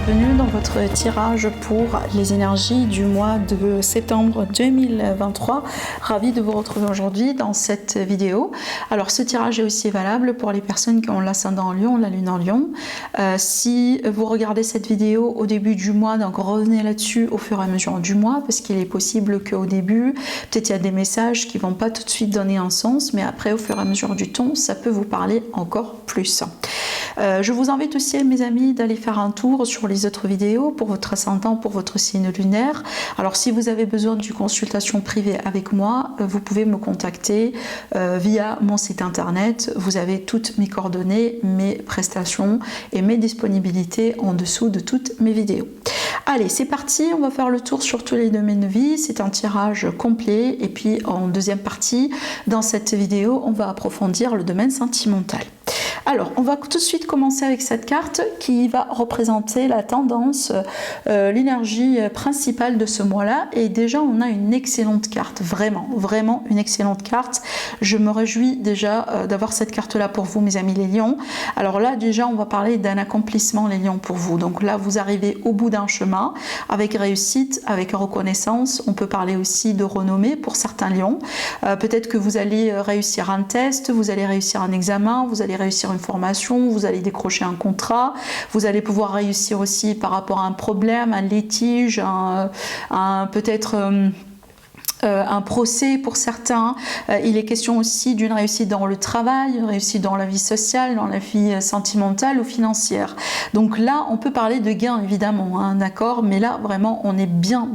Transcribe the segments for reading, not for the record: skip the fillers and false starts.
bienvenue dans votre tirage pour les énergies du mois de septembre 2023. Ravi de vous retrouver aujourd'hui dans cette vidéo. Alors ce tirage est aussi valable pour les personnes qui ont l'ascendant en Lion, la lune en Lion. Si vous regardez cette vidéo au début du mois, donc revenez là-dessus au fur et à mesure du mois, parce qu'il est possible qu'au début, peut-être il y a des messages qui ne vont pas tout de suite donner un sens, mais après au fur et à mesure du temps, ça peut vous parler encore plus. Je vous invite aussi, mes amis, d'aller faire un tour sur les autres vidéos pour votre ascendant, pour votre signe lunaire. Alors si vous avez besoin d'une consultation privée avec moi, vous pouvez me contacter via mon site internet. Vous avez toutes mes coordonnées, mes prestations et mes disponibilités en dessous de toutes mes vidéos. Allez, c'est parti, on va faire le tour sur tous les domaines de vie. C'est un tirage complet et puis en deuxième partie, dans cette vidéo, on va approfondir le domaine sentimental. Alors, on va tout de suite commencer avec cette carte qui va représenter la tendance, l'énergie principale de ce mois-là. Et déjà, on a une excellente carte, vraiment une excellente carte. Je me réjouis déjà d'avoir cette carte-là pour vous, mes amis les lions. Alors là, déjà, on va parler d'un accomplissement, les lions, pour vous. Donc là, vous arrivez au bout d'un chemin avec réussite, avec reconnaissance. On peut parler aussi de renommée pour certains lions. Peut-être que vous allez réussir un test, vous allez réussir un examen, vous allez réussir une formation, vous allez décrocher un contrat, vous allez pouvoir réussir aussi par rapport à un problème, un litige, peut-être un procès pour certains. Il est question aussi d'une réussite dans le travail, une réussite dans la vie sociale, dans la vie sentimentale ou financière. Donc là, on peut parler de gains évidemment, hein, d'accord, mais là vraiment on est bien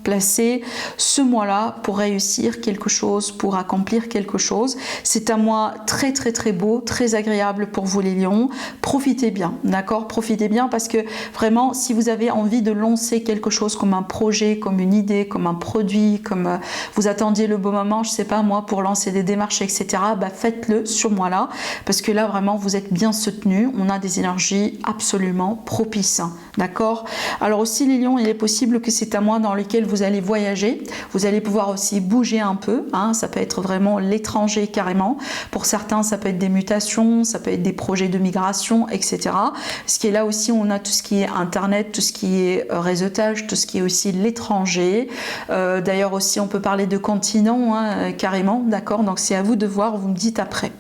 placé ce mois-là pour réussir quelque chose, pour accomplir quelque chose. C'est un mois très beau, très agréable pour vous les lions. Profitez bien, d'accord? Profitez bien parce que vraiment, si vous avez envie de lancer quelque chose comme un projet, comme une idée, comme un produit, comme vous attendiez le bon moment, je sais pas moi, pour lancer des démarches, etc., bah faites-le ce mois-là parce que là, vraiment, vous êtes bien soutenu. On a des énergies absolument propices, d'accord? Alors aussi, les lions, il est possible que c'est un mois dans lequel vous allez voyager, vous allez pouvoir aussi bouger un peu, hein, ça peut être vraiment l'étranger carrément, pour certains ça peut être des mutations, ça peut être des projets de migration, etc. Ce qui est là aussi, on a tout ce qui est internet, tout ce qui est réseautage, tout ce qui est aussi l'étranger, d'ailleurs aussi on peut parler de continent, hein, carrément, d'accord, donc c'est à vous de voir, vous me dites après.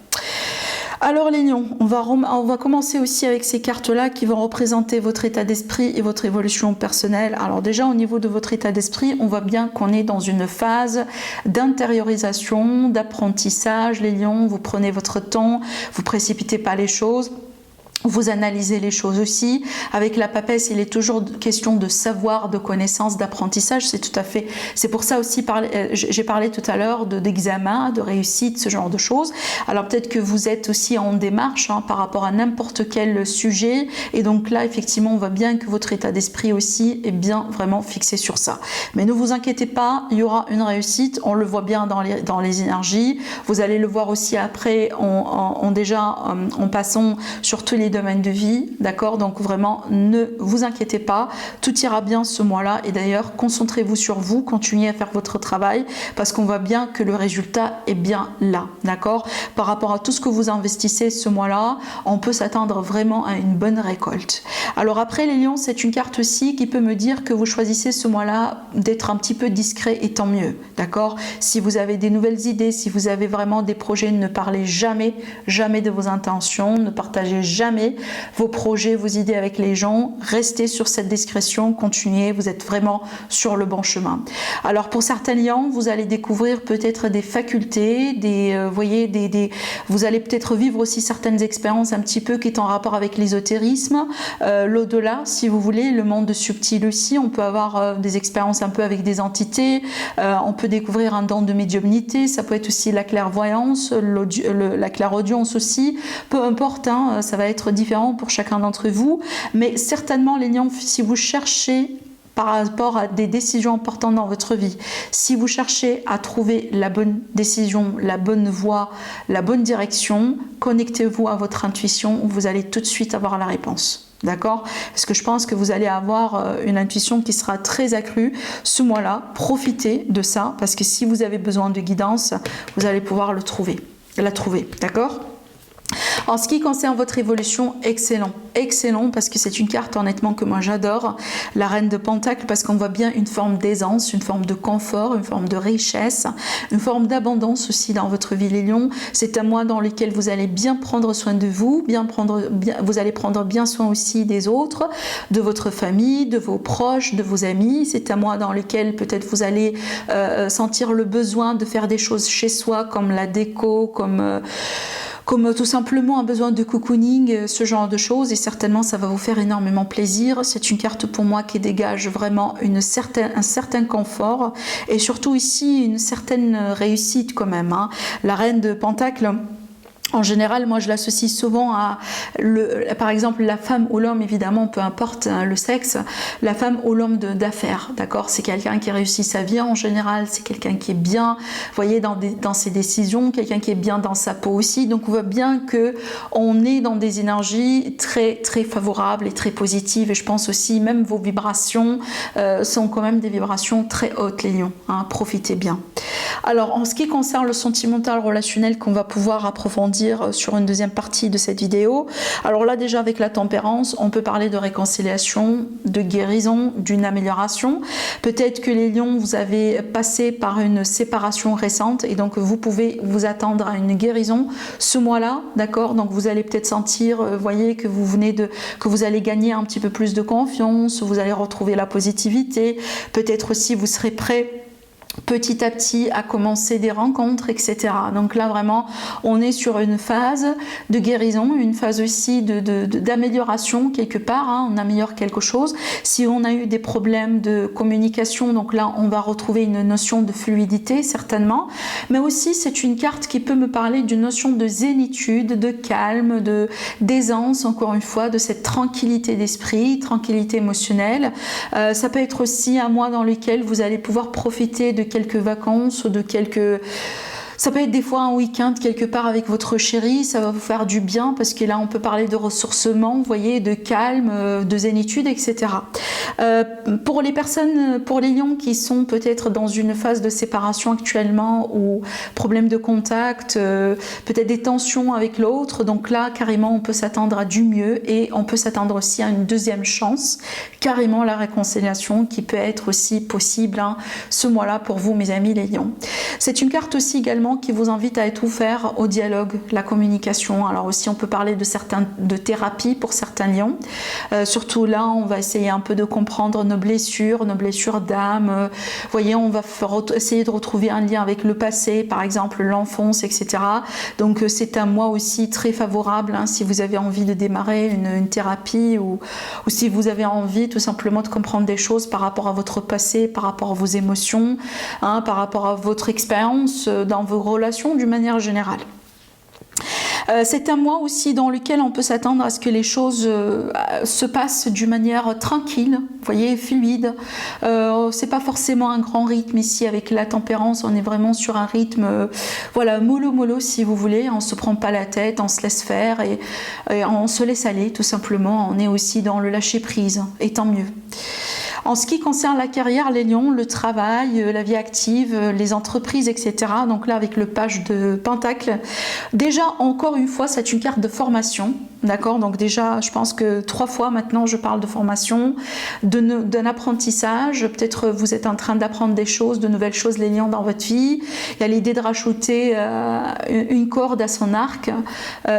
Alors les lions, on va commencer aussi avec ces cartes-là qui vont représenter votre état d'esprit et votre évolution personnelle. Alors déjà au niveau de votre état d'esprit, on voit bien qu'on est dans une phase d'intériorisation, d'apprentissage. Les lions, vous prenez votre temps, vous précipitez pas les choses. Vous analysez les choses aussi. Avec la papesse, il est toujours question de savoir, de connaissance, d'apprentissage. C'est tout à fait. C'est pour ça aussi, j'ai parlé tout à l'heure d'examen, de réussite, ce genre de choses. Alors peut-être que vous êtes aussi en démarche hein, par rapport à n'importe quel sujet. Et donc là, effectivement, on voit bien que votre état d'esprit aussi est bien vraiment fixé sur ça. Mais ne vous inquiétez pas, il y aura une réussite. On le voit bien dans les énergies. Vous allez le voir aussi après, en passant sur tous les domaines de vie, d'accord? Donc vraiment, ne vous inquiétez pas, tout ira bien ce mois-là. Et d'ailleurs, concentrez-vous sur vous, continuez à faire votre travail parce qu'on voit bien que le résultat est bien là, d'accord? Par rapport à tout ce que vous investissez ce mois-là, on peut s'attendre vraiment à une bonne récolte. Alors après, les lions, c'est une carte aussi qui peut me dire que vous choisissez ce mois-là d'être un petit peu discret et tant mieux, d'accord? Si vous avez des nouvelles idées, si vous avez vraiment des projets, ne parlez jamais de vos intentions, ne partagez jamais vos projets, vos idées avec les gens, restez sur cette discrétion, continuez, vous êtes vraiment sur le bon chemin. Alors pour certains lions, vous allez découvrir peut-être des facultés, vous allez peut-être vivre aussi certaines expériences un petit peu qui est en rapport avec l'ésotérisme, l'au-delà si vous voulez, le monde subtil aussi, on peut avoir des expériences un peu avec des entités, on peut découvrir un don de médiumnité, ça peut être aussi la clairvoyance, la clairaudience aussi, peu importe, hein, ça va être différent pour chacun d'entre vous, mais certainement les lions, si vous cherchez par rapport à des décisions importantes dans votre vie, si vous cherchez à trouver la bonne décision, la bonne voie, la bonne direction, connectez-vous à votre intuition, vous allez tout de suite avoir la réponse. D'accord? Parce que je pense que vous allez avoir une intuition qui sera très accrue ce mois-là. Profitez de ça parce que si vous avez besoin de guidance, vous allez pouvoir la trouver. D'accord? En ce qui concerne votre évolution, excellent. Excellent, parce que c'est une carte honnêtement que moi j'adore, la reine de Pentacle, parce qu'on voit bien une forme d'aisance, une forme de confort, une forme de richesse, une forme d'abondance aussi dans votre vie les lions. C'est un mois dans lequel vous allez bien prendre soin de vous, vous allez prendre bien soin aussi des autres, de votre famille, de vos proches, de vos amis. C'est un mois dans lequel peut-être vous allez sentir le besoin de faire des choses chez soi, comme la déco, comme tout simplement un besoin de cocooning, ce genre de choses, et certainement ça va vous faire énormément plaisir. C'est une carte pour moi qui dégage vraiment un certain confort et surtout ici une certaine réussite quand même, hein. La reine de Pentacle, en général, moi je l'associe souvent à, par exemple, la femme ou l'homme, évidemment, peu importe le sexe, la femme ou l'homme d'affaires, d'accord? C'est quelqu'un qui réussit sa vie en général, c'est quelqu'un qui est bien, vous voyez, dans ses décisions, quelqu'un qui est bien dans sa peau aussi. Donc on voit bien que on est dans des énergies très très favorables et très positives. Et je pense aussi, même vos vibrations sont quand même des vibrations très hautes, les lions, hein, profitez bien. Alors en ce qui concerne le sentimental relationnel qu'on va pouvoir approfondir sur une deuxième partie de cette vidéo, alors là déjà avec la tempérance, on peut parler de réconciliation, de guérison, d'une amélioration. Peut-être que les lions, vous avez passé par une séparation récente et donc vous pouvez vous attendre à une guérison ce mois-là, d'accord? Donc vous allez peut-être sentir, voyez, que vous allez gagner un petit peu plus de confiance, vous allez retrouver la positivité, peut-être aussi vous serez prêt petit à petit à commencer des rencontres, etc. Donc là vraiment on est sur une phase de guérison, une phase aussi d'amélioration quelque part, hein, on améliore quelque chose. Si on a eu des problèmes de communication, donc là on va retrouver une notion de fluidité certainement, mais aussi c'est une carte qui peut me parler d'une notion de zénitude, de calme, d'aisance, encore une fois, de cette tranquillité d'esprit, tranquillité émotionnelle. Ça peut être aussi un mois dans lequel vous allez pouvoir profiter de quelques vacances ou de quelques... Ça peut être des fois un week-end quelque part avec votre chéri, ça va vous faire du bien parce que là on peut parler de ressourcement, vous voyez, de calme, de zénitude, etc. Pour les personnes, pour les lions qui sont peut-être dans une phase de séparation actuellement ou problème de contact, peut-être des tensions avec l'autre, donc là carrément on peut s'attendre à du mieux et on peut s'attendre aussi à une deuxième chance, carrément la réconciliation qui peut être aussi possible, hein, ce mois-là pour vous mes amis les lions. C'est une carte aussi également qui vous invite à être ouvert au dialogue, la communication. Alors aussi on peut parler de thérapie pour certains lions. Surtout là on va essayer un peu de comprendre nos blessures d'âme. Vous voyez, on va essayer de retrouver un lien avec le passé, par exemple l'enfance, etc. Donc c'est un mois aussi très favorable, hein, si vous avez envie de démarrer une thérapie ou si vous avez envie tout simplement de comprendre des choses par rapport à votre passé, par rapport à vos émotions, hein, par rapport à votre expérience dans vos relations d'une manière générale. C'est un mois aussi dans lequel on peut s'attendre à ce que les choses se passent d'une manière tranquille, vous voyez, fluide. C'est pas forcément un grand rythme ici avec la tempérance, on est vraiment sur un rythme, voilà, mollo si vous voulez, on se prend pas la tête, on se laisse faire et on se laisse aller tout simplement, on est aussi dans le lâcher prise, et tant mieux. En ce qui concerne la carrière, les lions, le travail, la vie active, les entreprises, etc. Donc là, avec le page de Pentacle, déjà, encore une fois, c'est une carte de formation. D'accord? Donc déjà, je pense que 3 fois maintenant, je parle de formation, d'un apprentissage. Peut-être vous êtes en train d'apprendre des choses, de nouvelles choses, les lions, dans votre vie. Il y a l'idée de rajouter une corde à son arc,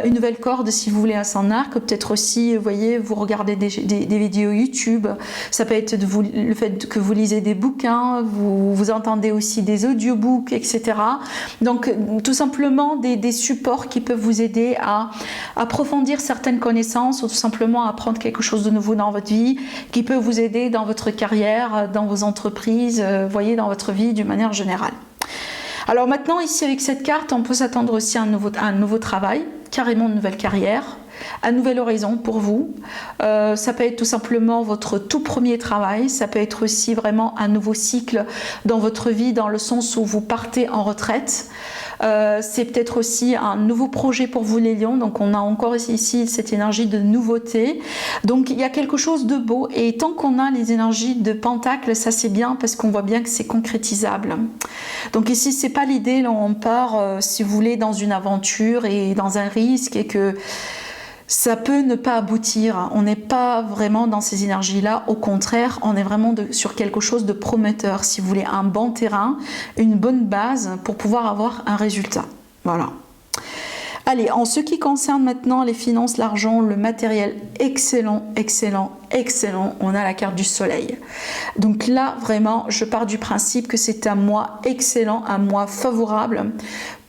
une nouvelle corde, si vous voulez, à son arc. Peut-être aussi, vous voyez, vous regardez des vidéos YouTube. Ça peut être le fait que vous lisez des bouquins, vous entendez aussi des audiobooks, etc. Donc, tout simplement, des supports qui peuvent vous aider à approfondir certaines connaissances ou tout simplement apprendre quelque chose de nouveau dans votre vie qui peut vous aider dans votre carrière, dans vos entreprises, voyez, dans votre vie d'une manière générale. Alors maintenant, ici avec cette carte, on peut s'attendre aussi à un nouveau travail, carrément une nouvelle carrière, un nouvel horizon pour vous. Ça peut être tout simplement votre tout premier travail, ça peut être aussi vraiment un nouveau cycle dans votre vie, dans le sens où vous partez en retraite. C'est peut-être aussi un nouveau projet pour vous les lions, donc on a encore ici cette énergie de nouveauté. Donc il y a quelque chose de beau, et tant qu'on a les énergies de pentacle, ça c'est bien parce qu'on voit bien que c'est concrétisable. Donc ici c'est pas l'idée, là on part si vous voulez dans une aventure et dans un risque, et que ça peut ne pas aboutir. On n'est pas vraiment dans ces énergies-là, au contraire, on est vraiment sur quelque chose de prometteur, si vous voulez, un bon terrain, une bonne base pour pouvoir avoir un résultat. Voilà. Allez, en ce qui concerne maintenant les finances, l'argent, le matériel, excellent, excellent, excellent. On a la carte du soleil. Donc là, vraiment, je pars du principe que c'est un mois excellent, un mois favorable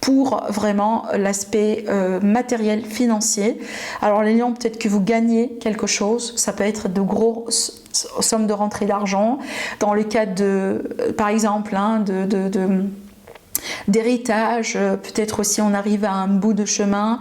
pour vraiment l'aspect matériel, financier. Alors les lions, peut-être que vous gagnez quelque chose, ça peut être de grosses sommes de rentrée d'argent, dans le cadre de, par exemple, hein, d'héritage, peut-être aussi on arrive à un bout de chemin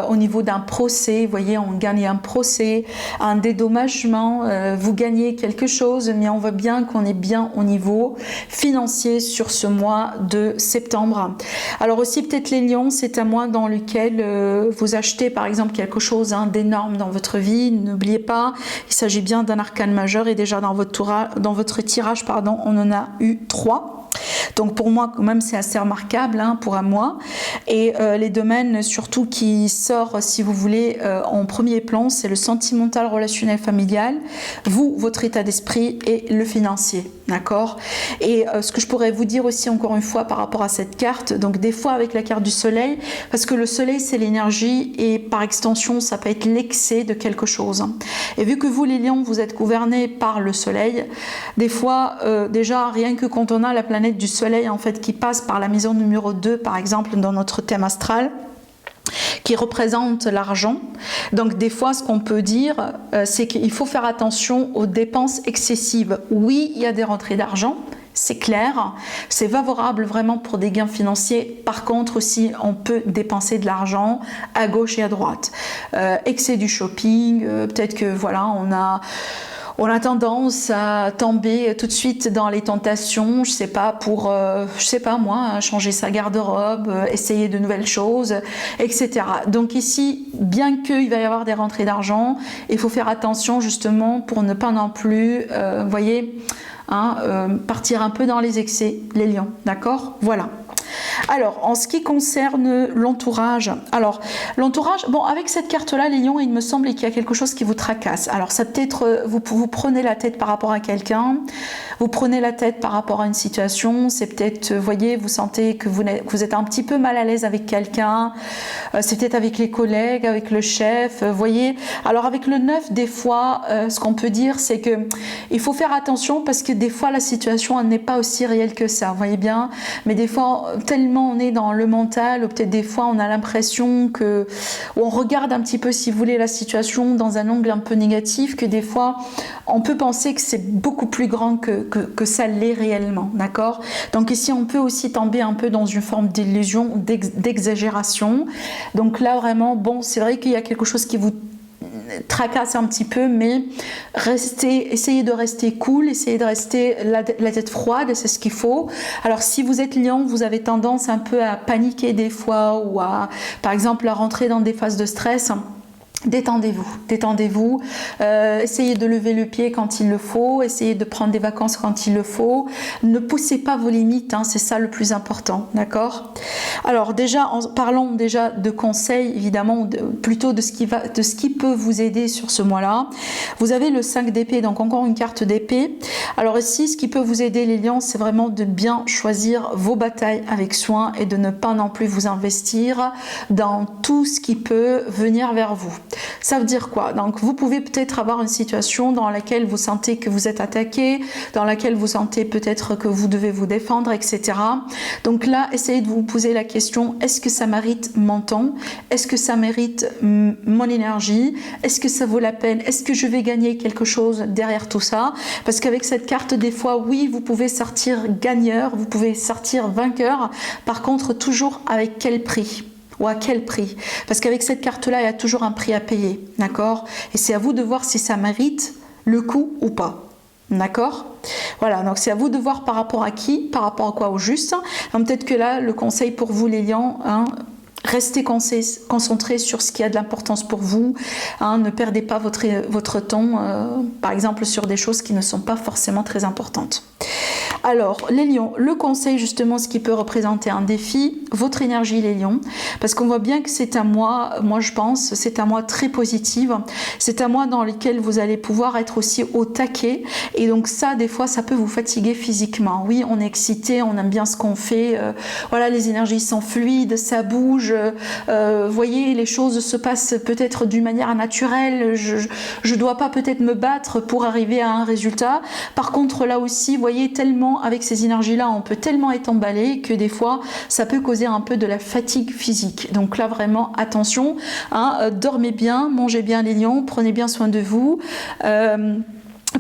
au niveau d'un procès, vous voyez, on gagne un procès, un dédommagement, vous gagnez quelque chose, mais on voit bien qu'on est bien au niveau financier sur ce mois de septembre. Alors aussi peut-être les lions, c'est un mois dans lequel vous achetez par exemple quelque chose d'énorme dans votre vie. N'oubliez pas, il s'agit bien d'un arcane majeur, et déjà dans votre tirage, pardon, on en a eu 3. Donc pour moi quand même c'est assez remarquable pour un mois, et les domaines surtout qui sortent, si vous voulez, en premier plan, c'est le sentimental, relationnel, familial, vous, votre état d'esprit, et le financier, d'accord. Et ce que je pourrais vous dire aussi encore une fois par rapport à cette carte, donc des fois avec la carte du soleil, parce que le soleil c'est l'énergie, et par extension ça peut être l'excès de quelque chose, et vu que vous les lions vous êtes gouvernés par le soleil, des fois déjà rien que quand on a la planète du soleil en fait qui passe par la maison numéro 2 par exemple dans notre thème astral, qui représente l'argent. Donc des fois ce qu'on peut dire c'est qu'il faut faire attention aux dépenses excessives. Oui, il y a des rentrées d'argent, c'est clair, c'est favorable vraiment pour des gains financiers. Par contre aussi on peut dépenser de l'argent à gauche et à droite, excès du shopping, peut-être que voilà on a tendance à tomber tout de suite dans les tentations, je sais pas, pour, je sais pas moi, changer sa garde-robe, essayer de nouvelles choses, etc. Donc ici, bien qu'il va y avoir des rentrées d'argent, il faut faire attention justement pour ne pas non plus, vous voyez, partir un peu dans les excès, les lions, d'accord? Voilà. Alors, en ce qui concerne l'entourage, bon, avec cette carte-là, les lions, il me semble qu'il y a quelque chose qui vous tracasse. Alors, ça peut-être, vous prenez la tête par rapport à quelqu'un, vous prenez la tête par rapport à une situation, c'est peut-être, vous voyez, vous sentez que vous êtes un petit peu mal à l'aise avec quelqu'un, c'est peut-être avec les collègues, avec le chef, vous voyez. Alors, avec le 9, des fois, ce qu'on peut dire, c'est que il faut faire attention parce que des fois, la situation n'est pas aussi réelle que ça, vous voyez bien, mais des fois, tellement on est dans le mental, ou peut-être des fois on a l'impression que, ou on regarde un petit peu, si vous voulez, la situation dans un angle un peu négatif, que des fois on peut penser que c'est beaucoup plus grand que ça l'est réellement, d'accord. Donc ici on peut aussi tomber un peu dans une forme d'illusion, d'exagération. Donc là vraiment, bon, c'est vrai qu'il y a quelque chose qui vous tracasse un petit peu, mais essayez de rester cool, essayez de rester la tête froide, c'est ce qu'il faut. Alors si vous êtes lion, vous avez tendance un peu à paniquer des fois, ou à, par exemple, à rentrer dans des phases de stress. Détendez-vous, essayez de lever le pied quand il le faut, essayez de prendre des vacances quand il le faut, ne poussez pas vos limites, c'est ça le plus important, d'accord. Alors déjà, parlons déjà de conseils, évidemment, plutôt de ce qui peut vous aider sur ce mois-là. Vous avez le 5 d'épée, donc encore une carte d'épée. Alors ici, ce qui peut vous aider les lions, c'est vraiment de bien choisir vos batailles avec soin, et de ne pas non plus vous investir dans tout ce qui peut venir vers vous. Ça veut dire quoi? Donc vous pouvez peut-être avoir une situation dans laquelle vous sentez que vous êtes attaqué, dans laquelle vous sentez peut-être que vous devez vous défendre, etc. Donc là, essayez de vous poser la question, est-ce que ça mérite mon temps? Est-ce que ça mérite mon énergie? Est-ce que ça vaut la peine? Est-ce que je vais gagner quelque chose derrière tout ça? Parce qu'avec cette carte, des fois, oui, vous pouvez sortir gagneur, vous pouvez sortir vainqueur. Par contre, toujours avec quel prix? Ou à quel prix? Parce qu'avec cette carte-là, il y a toujours un prix à payer, d'accord? Et c'est à vous de voir si ça mérite le coup ou pas. D'accord? Voilà, donc c'est à vous de voir par rapport à qui, par rapport à quoi au juste. Peut-être que là, le conseil pour vous les lions, hein, restez concentrés sur ce qui a de l'importance pour vous, hein, ne perdez pas votre temps, par exemple sur des choses qui ne sont pas forcément très importantes. Alors, les lions, le conseil justement, ce qui peut représenter un défi, votre énergie les lions, parce qu'on voit bien que c'est un mois, moi je pense, c'est un mois très positif, c'est un mois dans lequel vous allez pouvoir être aussi au taquet, et donc ça, des fois, ça peut vous fatiguer physiquement. Oui, on est excité, on aime bien ce qu'on fait, voilà, les énergies sont fluides, ça bouge, voyez, les choses se passent peut-être d'une manière naturelle, je dois pas peut-être me battre pour arriver à un résultat. Par contre, là aussi, voyez, tellement avec ces énergies-là, on peut tellement être emballé que des fois, ça peut causer un peu de la fatigue physique. Donc là, vraiment, attention, hein, dormez bien, mangez bien les lions, prenez bien soin de vous.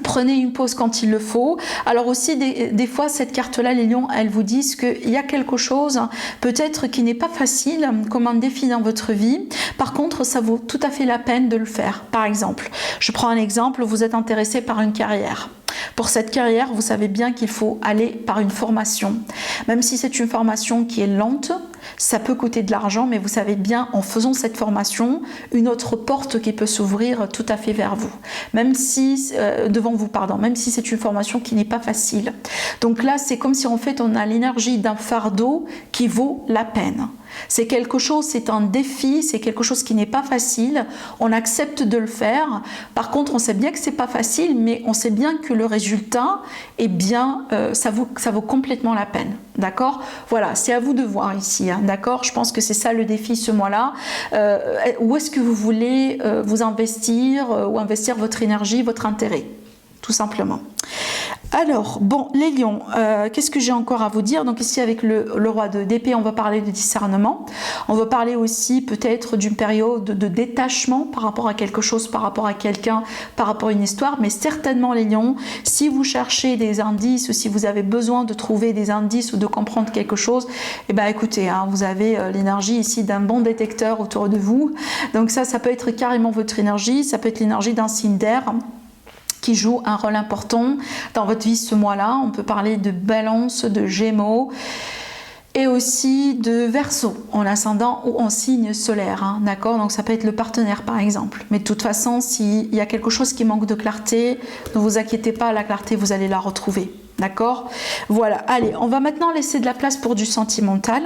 Prenez une pause quand il le faut. Alors aussi, des fois, cette carte-là, les lions, elles vous disent qu'il y a quelque chose, peut-être qui n'est pas facile, comme un défi dans votre vie. Par contre, ça vaut tout à fait la peine de le faire. Par exemple, je prends un exemple, vous êtes intéressé par une carrière. Pour cette carrière, vous savez bien qu'il faut aller par une formation. Même si c'est une formation qui est lente, ça peut coûter de l'argent, mais vous savez bien, en faisant cette formation, une autre porte qui peut s'ouvrir tout à fait vers vous. Même si, devant vous, pardon, même si c'est une formation qui n'est pas facile. Donc là, c'est comme si en fait, on a l'énergie d'un fardeau qui vaut la peine. C'est quelque chose, c'est un défi, c'est quelque chose qui n'est pas facile. On accepte de le faire. Par contre, on sait bien que c'est pas facile, mais on sait bien que le résultat, eh bien, ça vaut complètement la peine. D'accord? Voilà, c'est à vous de voir ici. Hein, d'accord? Je pense que c'est ça le défi ce mois-là. Où est-ce que vous voulez vous investir ou investir votre énergie, votre intérêt? Tout simplement. Alors, bon, les lions, qu'est-ce que j'ai encore à vous dire? Donc ici, avec le roi d'épée, on va parler de discernement. On va parler aussi peut-être d'une période de détachement par rapport à quelque chose, par rapport à quelqu'un, par rapport à une histoire. Mais certainement, les lions, si vous cherchez des indices, si vous avez besoin de trouver des indices ou de comprendre quelque chose, eh bien écoutez, hein, vous avez l'énergie ici d'un bon détecteur autour de vous. Donc ça peut être carrément votre énergie, ça peut être l'énergie d'un signe d'air qui joue un rôle important dans votre vie ce mois-là. On peut parler de Balance, de Gémeaux et aussi de Verseau en ascendant ou en signe solaire. Hein, d'accord? Donc ça peut être le partenaire par exemple. Mais de toute façon, s'il y a quelque chose qui manque de clarté, ne vous inquiétez pas, la clarté, vous allez la retrouver. D'accord? Voilà. Allez, on va maintenant laisser de la place pour du sentimental.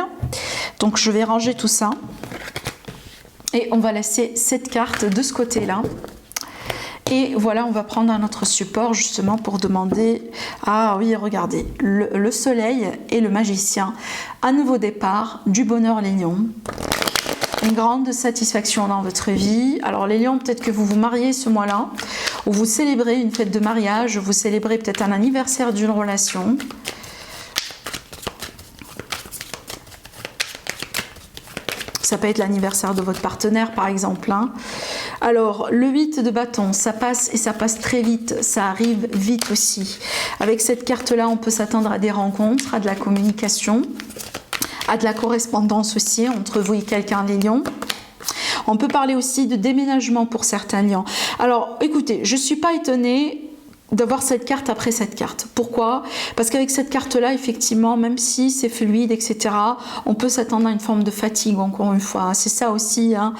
Donc je vais ranger tout ça. Et on va laisser cette carte de ce côté-là. Et voilà, on va prendre un autre support justement pour demander, ah oui, regardez, le soleil et le magicien, un nouveau départ, du bonheur les lions, une grande satisfaction dans votre vie. Alors les lions, peut-être que vous vous mariez ce mois-là, ou vous célébrez une fête de mariage, vous célébrez peut-être un anniversaire d'une relation. Ça peut être l'anniversaire de votre partenaire par exemple. Hein. Alors le 8 de bâton, ça passe et ça passe très vite, ça arrive vite aussi. Avec cette carte-là, on peut s'attendre à des rencontres, à de la communication, à de la correspondance aussi entre vous et quelqu'un les lions. On peut parler aussi de déménagement pour certains lions. Alors écoutez, je ne suis pas étonnée d'avoir cette carte après cette carte. Pourquoi? Parce qu'avec cette carte-là, effectivement, même si c'est fluide, etc., on peut s'attendre à une forme de fatigue, encore une fois. C'est ça aussi, hein,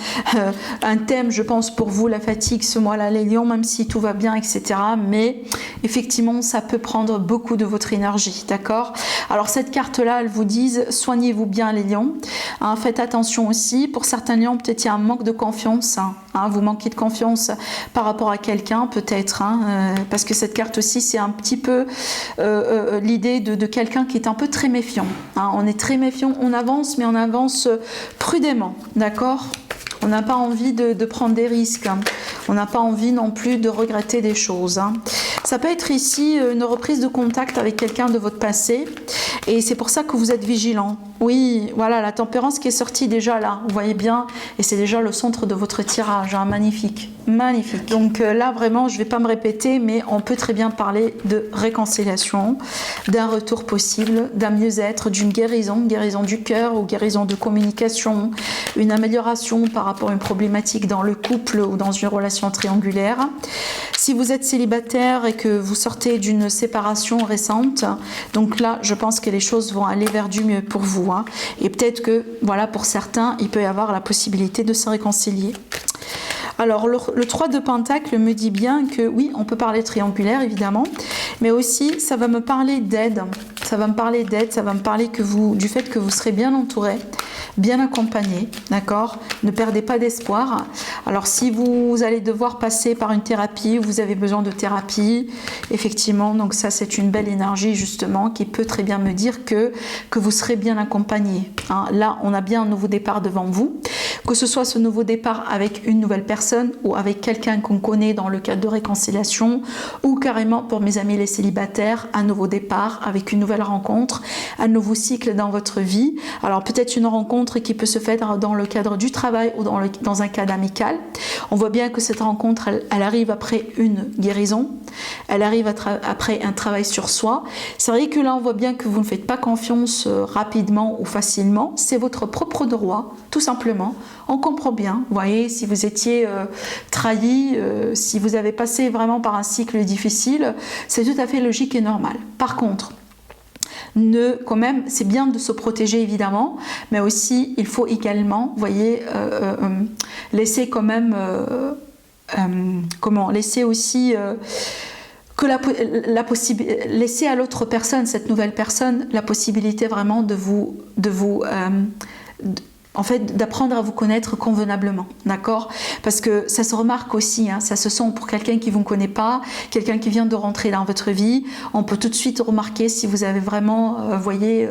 un thème, je pense, pour vous, la fatigue, ce mois-là, les lions, même si tout va bien, etc. Mais effectivement, ça peut prendre beaucoup de votre énergie, d'accord? Alors, cette carte-là, elle vous dit, soignez-vous bien, les lions. Hein, faites attention aussi. Pour certains lions, peut-être il y a un manque de confiance. Hein, vous manquez de confiance par rapport à quelqu'un, peut-être, hein, parce que cette carte aussi, c'est un petit peu l'idée de quelqu'un qui est un peu très méfiant. Hein. On est très méfiant, on avance, mais on avance prudemment, d'accord? On n'a pas envie de prendre des risques. Hein. On n'a pas envie non plus de regretter des choses. Hein. Ça peut être ici une reprise de contact avec quelqu'un de votre passé. Et c'est pour ça que vous êtes vigilant. Oui, voilà, la tempérance qui est sortie déjà là, vous voyez bien, et c'est déjà le centre de votre tirage, hein, magnifique, magnifique. Donc là, vraiment, je ne vais pas me répéter, mais on peut très bien parler de réconciliation, d'un retour possible, d'un mieux-être, d'une guérison, guérison du cœur ou guérison de communication, une amélioration par rapport à une problématique dans le couple ou dans une relation triangulaire. Si vous êtes célibataire et que vous sortez d'une séparation récente, donc là, je pense que les choses vont aller vers du mieux pour vous. Hein. Et peut-être que, voilà, pour certains, il peut y avoir la possibilité de se réconcilier. Alors, le 3 de Pentacle me dit bien que, oui, on peut parler triangulaire, évidemment, mais aussi, ça va me parler d'aide. Ça va me parler d'aide, ça va me parler du fait que vous serez bien entouré, bien accompagné, d'accord? Ne perdez pas d'espoir. Alors, si vous allez devoir passer par une thérapie, vous avez besoin de thérapie, effectivement, donc ça, c'est une belle énergie, justement, qui peut très bien me dire que vous serez bien accompagné. Hein. Là, on a bien un nouveau départ devant vous. Que ce soit ce nouveau départ avec une nouvelle personne ou avec quelqu'un qu'on connaît dans le cadre de réconciliation, ou carrément pour mes amis les célibataires, un nouveau départ avec une nouvelle rencontre, un nouveau cycle dans votre vie. Alors peut-être une rencontre qui peut se faire dans le cadre du travail ou dans un cadre amical. On voit bien que cette rencontre, elle arrive après une guérison, elle arrive après un travail sur soi. C'est vrai que là, on voit bien que vous ne faites pas confiance rapidement ou facilement. C'est votre propre droit, tout simplement. On comprend bien, vous voyez, si vous étiez trahi, si vous avez passé vraiment par un cycle difficile, c'est tout à fait logique et normal. Par contre, quand même, c'est bien de se protéger évidemment, mais aussi il faut également, vous voyez, laisser quand même, laisser aussi que laisser à l'autre personne, cette nouvelle personne, la possibilité vraiment en fait, d'apprendre à vous connaître convenablement, d'accord? Parce que ça se remarque aussi, hein, ça se sent pour quelqu'un qui ne vous connaît pas, quelqu'un qui vient de rentrer dans votre vie, on peut tout de suite remarquer si vous avez vraiment, voyez,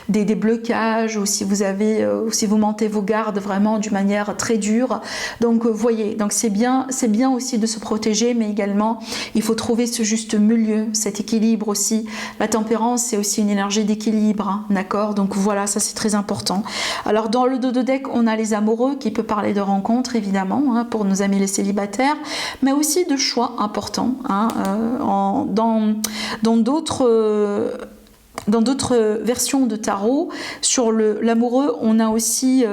des blocages ou si vous montez vos gardes vraiment d'une manière très dure. Donc, voyez, donc c'est bien aussi de se protéger, mais également, il faut trouver ce juste milieu, cet équilibre aussi. La tempérance, c'est aussi une énergie d'équilibre, hein, d'accord? Donc voilà, ça c'est très important. Alors, dans le dos de deck, on a les amoureux qui peut parler de rencontres évidemment, hein, pour nos amis les célibataires, mais aussi de choix importants. Hein, dans d'autres versions de tarot, sur l'amoureux, on a aussi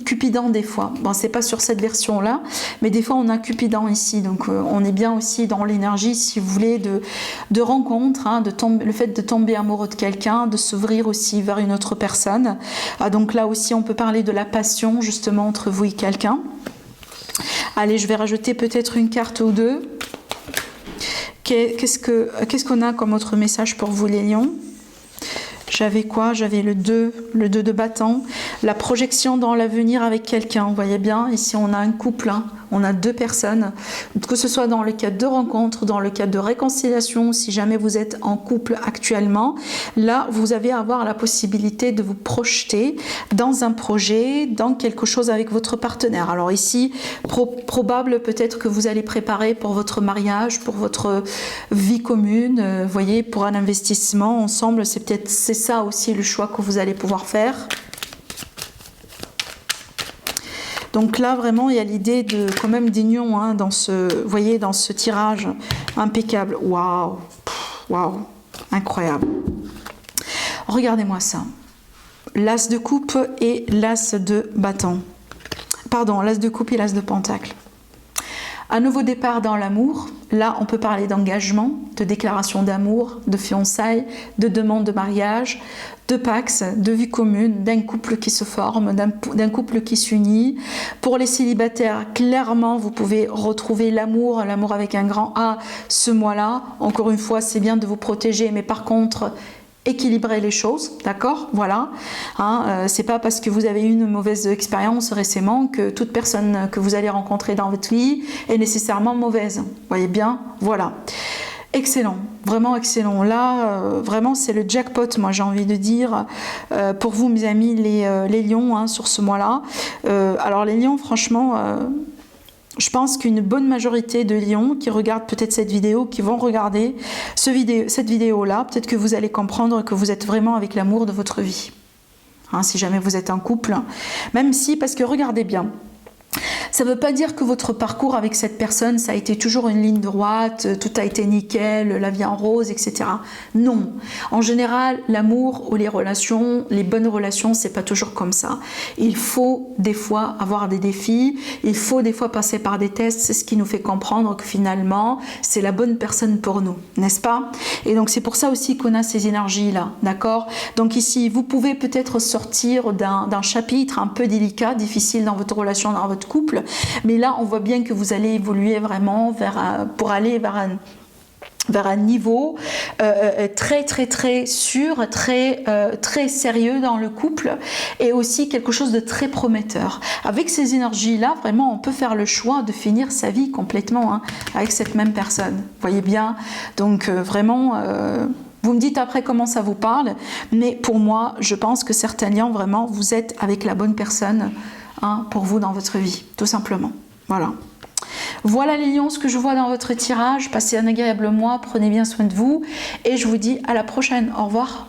Cupidon des fois. Bon, c'est pas sur cette version-là, mais des fois on a Cupidon ici. Donc on est bien aussi dans l'énergie, si vous voulez, de rencontre, hein, le fait de tomber amoureux de quelqu'un, de s'ouvrir aussi vers une autre personne. Ah, donc là aussi, on peut parler de la passion, justement, entre vous et quelqu'un. Allez, je vais rajouter peut-être une carte ou deux. Qu'est-ce qu'on a comme autre message pour vous, les lions ? J'avais quoi? J'avais le 2 de bâton, la projection dans l'avenir avec quelqu'un. Vous voyez bien, ici on a un couple, hein, on a deux personnes, que ce soit dans le cadre de rencontre, dans le cadre de réconciliation, si jamais vous êtes en couple actuellement, là vous allez avoir la possibilité de vous projeter dans un projet, dans quelque chose avec votre partenaire. Alors ici, probable peut-être que vous allez préparer pour votre mariage, pour votre vie commune, vous voyez, pour un investissement ensemble, c'est ça aussi le choix que vous allez pouvoir faire. Donc là vraiment il y a l'idée de quand même d'union, hein, dans ce, voyez, dans ce tirage impeccable. Waouh, waouh, incroyable. Regardez-moi ça. L'as de coupe et l'as de bâton. Pardon, l'as de coupe et l'as de pentacle. Un nouveau départ dans l'amour. Là, on peut parler d'engagement, de déclaration d'amour, de fiançailles, de demande de mariage, de pax, de vie commune, d'un couple qui se forme, d'un couple qui s'unit. Pour les célibataires, clairement, vous pouvez retrouver l'amour avec un grand A ce mois-là. Encore une fois, c'est bien de vous protéger, mais par contre, équilibrer les choses, d'accord, voilà, hein, c'est pas parce que vous avez eu une mauvaise expérience récemment que toute personne que vous allez rencontrer dans votre vie est nécessairement mauvaise, vous voyez bien, voilà, excellent, vraiment excellent, là, vraiment c'est le jackpot, moi j'ai envie de dire, pour vous mes amis les lions, hein, sur ce mois-là, alors les lions, franchement, je pense qu'une bonne majorité de lions qui regardent peut-être cette vidéo, qui vont regarder cette vidéo-là, peut-être que vous allez comprendre que vous êtes vraiment avec l'amour de votre vie. hein, si jamais vous êtes en couple. Même si, parce que regardez bien, ça ne veut pas dire que votre parcours avec cette personne, ça a été toujours une ligne droite, tout a été nickel, la vie en rose, etc. Non. En général, l'amour ou les relations, les bonnes relations, c'est pas toujours comme ça. Il faut des fois avoir des défis, il faut des fois passer par des tests, c'est ce qui nous fait comprendre que finalement, c'est la bonne personne pour nous, n'est-ce pas? Et donc c'est pour ça aussi qu'on a ces énergies-là, d'accord? Donc ici, vous pouvez peut-être sortir d'un chapitre un peu délicat, difficile dans votre relation, dans votre couple, mais là on voit bien que vous allez évoluer vraiment pour aller vers un niveau très sûr, très sérieux dans le couple, et aussi quelque chose de très prometteur. Avec ces énergies-là, vraiment, on peut faire le choix de finir sa vie complètement, hein, avec cette même personne. Vous voyez bien? Donc vraiment... vous me dites après comment ça vous parle, mais pour moi, je pense que certains liens, vraiment, vous êtes avec la bonne personne, hein, pour vous dans votre vie, tout simplement. Voilà. Voilà les lions, ce que je vois dans votre tirage. Passez un agréable mois, prenez bien soin de vous, et je vous dis à la prochaine. Au revoir.